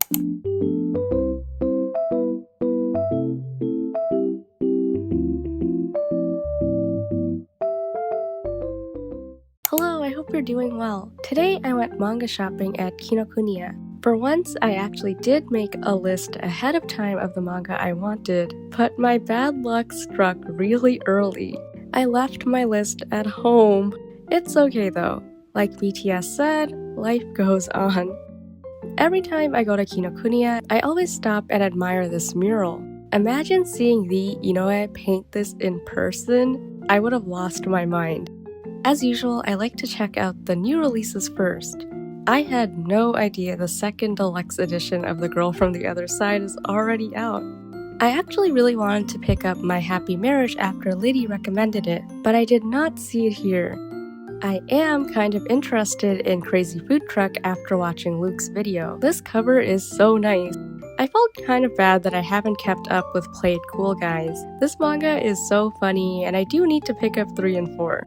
Hello, I hope you're doing well. Today I went manga shopping at Kinokuniya. For once, I actually did make a list ahead of time of the manga I wanted, but my bad luck struck really early. I left my list at home. It's okay though. Like BTS said, life goes on. Every time I go to Kinokuniya, I always stop and admire this mural. Imagine seeing the Inoue paint this in person. I would have lost my mind. As usual, I like to check out the new releases first. I had no idea the second deluxe edition of The Girl from the Other Side is already out. I actually really wanted to pick up My Happy Marriage after Liddy recommended it, but I did not see it here. I am kind of interested in Crazy Food Truck after watching Luke's video. This cover is so nice. I felt kind of bad that I haven't kept up with Play It Cool guys. This manga is so funny, and I do need to pick up 3 and 4.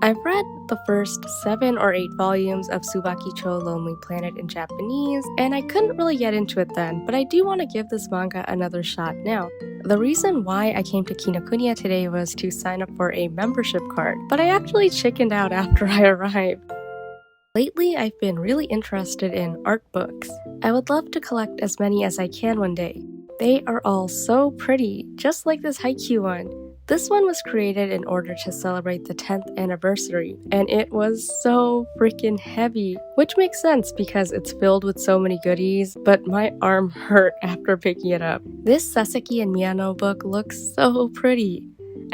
I've read the first 7 or 8 volumes of Tsubakicho Lonely Planet in Japanese, and I couldn't really get into it then, but I do want to give this manga another shot now. The reason why I came to Kinokuniya today was to sign up for a membership card, but I actually chickened out after I arrived. Lately, I've been really interested in art books. I would love to collect as many as I can one day. They are all so pretty, just like this Haikyuu one. This one was created in order to celebrate the 10th anniversary, and it was so freaking heavy, which makes sense because it's filled with so many goodies, but my arm hurt after picking it up. This Saseki and Miyano book looks so pretty.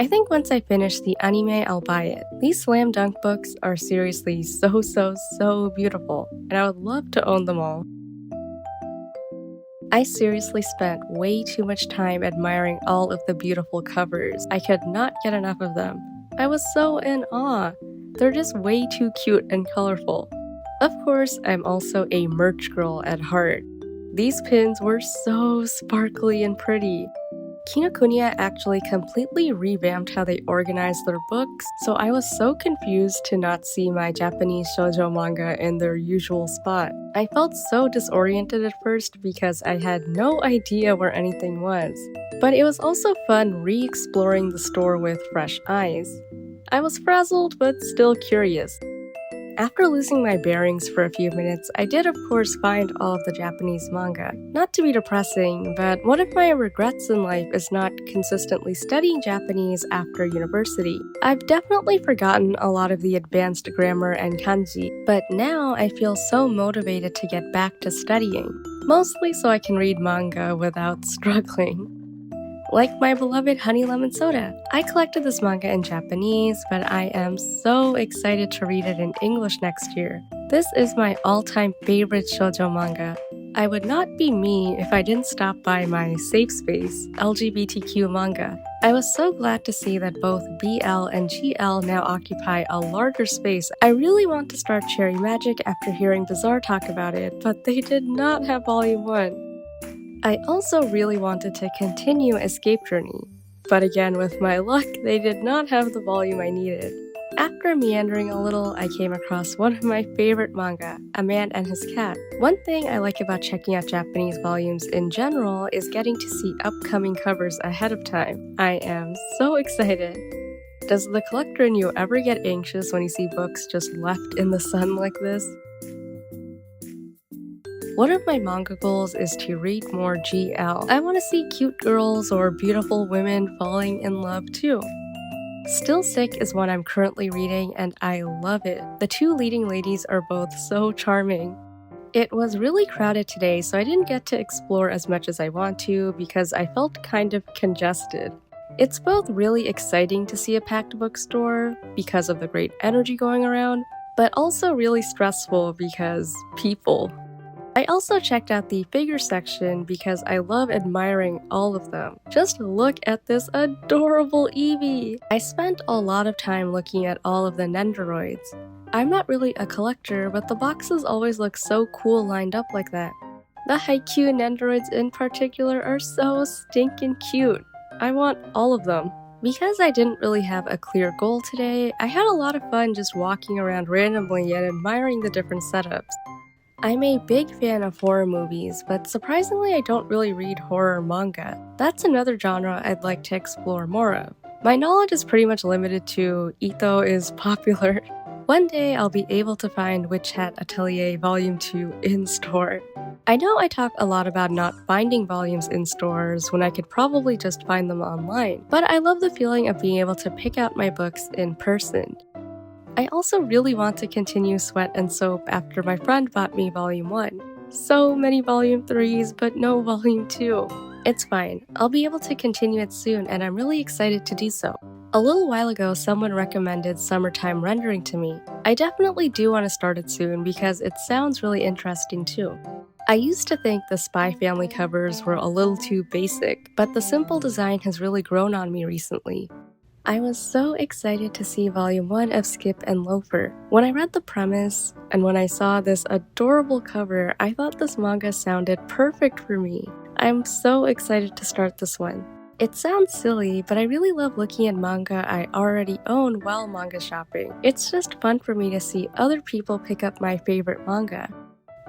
I think once I finish the anime, I'll buy it. These slam dunk books are seriously so beautiful, and I would love to own them all. I seriously spent way too much time admiring all of the beautiful covers. I could not get enough of them. I was so in awe. They're just way too cute and colorful. Of course, I'm also a merch girl at heart. These pins were so sparkly and pretty. Kinokuniya actually completely revamped how they organized their books, so I was so confused to not see my Japanese shoujo manga in their usual spot. I felt so disoriented at first because I had no idea where anything was. But it was also fun re-exploring the store with fresh eyes. I was frazzled but still curious. After losing my bearings for a few minutes, I did of course find all of the Japanese manga. Not to be depressing, but one of my regrets in life is not consistently studying Japanese after university. I've definitely forgotten a lot of the advanced grammar and kanji, but now I feel so motivated to get back to studying. Mostly so I can read manga without struggling. Like my beloved Honey Lemon Soda. I collected this manga in Japanese, but I am so excited to read it in English next year. This is my all-time favorite shoujo manga. I would not be me if I didn't stop by my safe space, LGBTQ manga. I was so glad to see that both BL and GL now occupy a larger space. I really want to start Cherry Magic after hearing Bazaar talk about it, but they did not have Volume 1. I also really wanted to continue Escape Journey, but again with my luck, they did not have the volume I needed. After meandering a little, I came across one of my favorite manga, A Man and His Cat. One thing I like about checking out Japanese volumes in general is getting to see upcoming covers ahead of time. I am so excited. Does the collector in you ever get anxious when you see books just left in the sun like this? One of my manga goals is to read more GL. I want to see cute girls or beautiful women falling in love too. Still Sick is one I'm currently reading and I love it. The 2 leading ladies are both so charming. It was really crowded today, so I didn't get to explore as much as I want to because I felt kind of congested. It's both really exciting to see a packed bookstore because of the great energy going around, but also really stressful because people. I also checked out the figure section because I love admiring all of them. Just look at this adorable Eevee! I spent a lot of time looking at all of the Nendoroids. I'm not really a collector, but the boxes always look so cool lined up like that. The Haikyuu Nendoroids in particular are so stinking cute. I want all of them. Because I didn't really have a clear goal today, I had a lot of fun just walking around randomly and admiring the different setups. I'm a big fan of horror movies, but surprisingly I don't really read horror manga. That's another genre I'd like to explore more of. My knowledge is pretty much limited to Ito is popular. One day I'll be able to find Witch Hat Atelier Volume 2 in store. I know I talk a lot about not finding volumes in stores when I could probably just find them online, but I love the feeling of being able to pick out my books in person. I also really want to continue Sweat and Soap after my friend bought me Volume 1. So many Volume 3s, but no Volume 2. It's fine, I'll be able to continue it soon and I'm really excited to do so. A little while ago, someone recommended Summertime Rendering to me. I definitely do want to start it soon because it sounds really interesting too. I used to think the Spy Family covers were a little too basic, but the simple design has really grown on me recently. I was so excited to see Volume 1 of Skip and Loafer. When I read the premise, and when I saw this adorable cover, I thought this manga sounded perfect for me. I'm so excited to start this one. It sounds silly, but I really love looking at manga I already own while manga shopping. It's just fun for me to see other people pick up my favorite manga.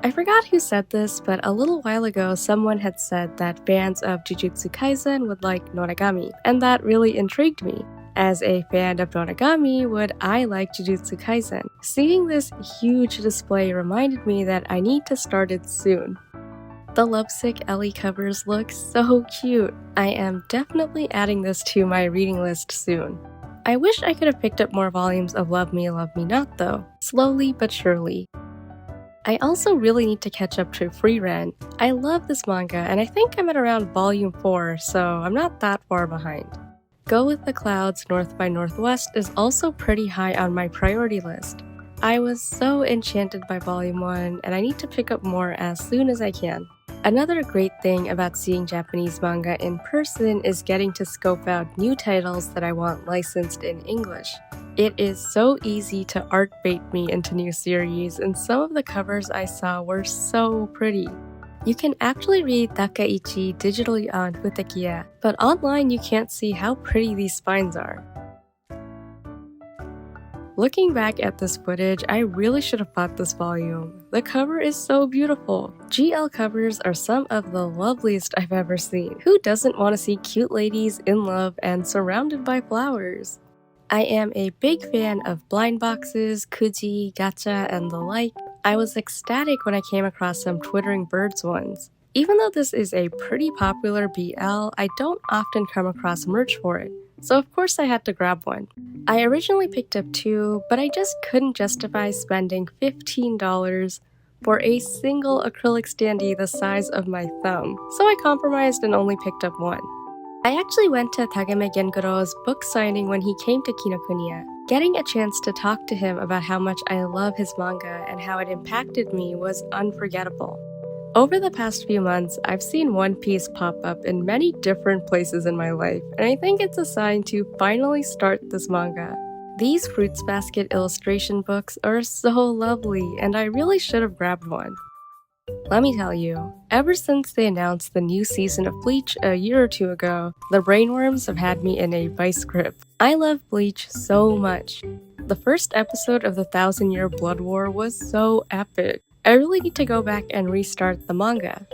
I forgot who said this, but a little while ago someone had said that fans of Jujutsu Kaisen would like Noragami, and that really intrigued me. As a fan of Noragami, would I like Jujutsu Kaisen? Seeing this huge display reminded me that I need to start it soon. The Lovesick Ellie covers look so cute. I am definitely adding this to my reading list soon. I wish I could have picked up more volumes of Love Me Not though, slowly but surely. I also really need to catch up to Free Ren. I love this manga and I think I'm at around volume 4, so I'm not that far behind. Go With the Clouds North by Northwest is also pretty high on my priority list. I was so enchanted by Volume 1 and I need to pick up more as soon as I can. Another great thing about seeing Japanese manga in person is getting to scope out new titles that I want licensed in English. It is so easy to art bait me into new series, and some of the covers I saw were so pretty. You can actually read Dakaichi digitally on Futekiya, but online you can't see how pretty these spines are. Looking back at this footage, I really should have bought this volume. The cover is so beautiful. GL covers are some of the loveliest I've ever seen. Who doesn't want to see cute ladies in love and surrounded by flowers? I am a big fan of blind boxes, kuji, gacha, and the like. I was ecstatic when I came across some Twittering Birds ones. Even though this is a pretty popular BL, I don't often come across merch for it, so of course I had to grab one. I originally picked up 2, but I just couldn't justify spending $15 for a single acrylic standee the size of my thumb, so I compromised and only picked up 1. I actually went to Kagame Genkuro's book signing when he came to Kinokuniya. Getting a chance to talk to him about how much I love his manga and how it impacted me was unforgettable. Over the past few months, I've seen One Piece pop up in many different places in my life, and I think it's a sign to finally start this manga. These Fruits Basket illustration books are so lovely, and I really should have grabbed one. Let me tell you, ever since they announced the new season of Bleach a year or 2 ago, the brainworms have had me in a vice grip. I love Bleach so much. The first episode of the 1,000-Year Blood War was so epic. I really need to go back and restart the manga.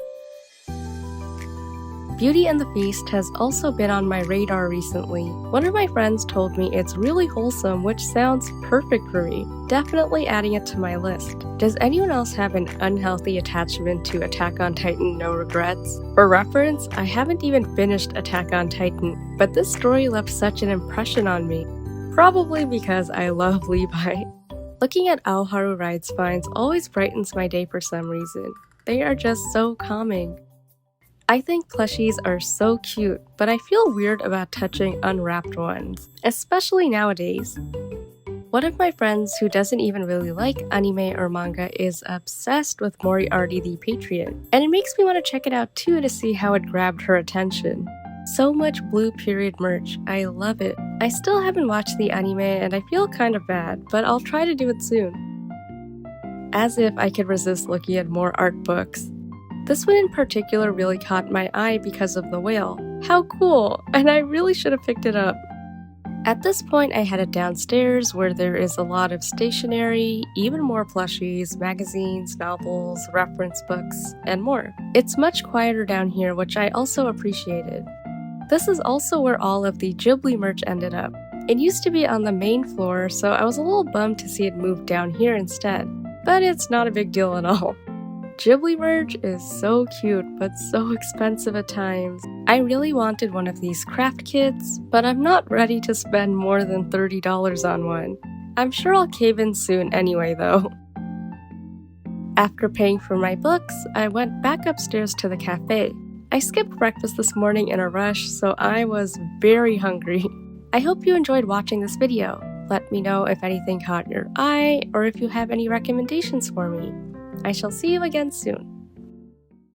Beauty and the Beast has also been on my radar recently. One of my friends told me it's really wholesome, which sounds perfect for me. Definitely adding it to my list. Does anyone else have an unhealthy attachment to Attack on Titan No Regrets? For reference, I haven't even finished Attack on Titan, but this story left such an impression on me. Probably because I love Levi. Looking at Aoharu Ride spines always brightens my day for some reason. They are just so calming. I think plushies are so cute, but I feel weird about touching unwrapped ones, especially nowadays. One of my friends who doesn't even really like anime or manga is obsessed with Moriarty the Patriot, and it makes me want to check it out too to see how it grabbed her attention. So much Blue Period merch, I love it. I still haven't watched the anime and I feel kind of bad, but I'll try to do it soon. As if I could resist looking at more art books. This one in particular really caught my eye because of the whale. How cool! And I really should have picked it up. At this point, I headed downstairs where there is a lot of stationery, even more plushies, magazines, novels, reference books, and more. It's much quieter down here, which I also appreciated. This is also where all of the Ghibli merch ended up. It used to be on the main floor, so I was a little bummed to see it move down here instead. But it's not a big deal at all. Ghibli merch is so cute, but so expensive at times. I really wanted one of these craft kits, but I'm not ready to spend more than $30 on one. I'm sure I'll cave in soon anyway, though. After paying for my books, I went back upstairs to the cafe. I skipped breakfast this morning in a rush, so I was very hungry. I hope you enjoyed watching this video. Let me know if anything caught your eye or if you have any recommendations for me. I shall see you again soon.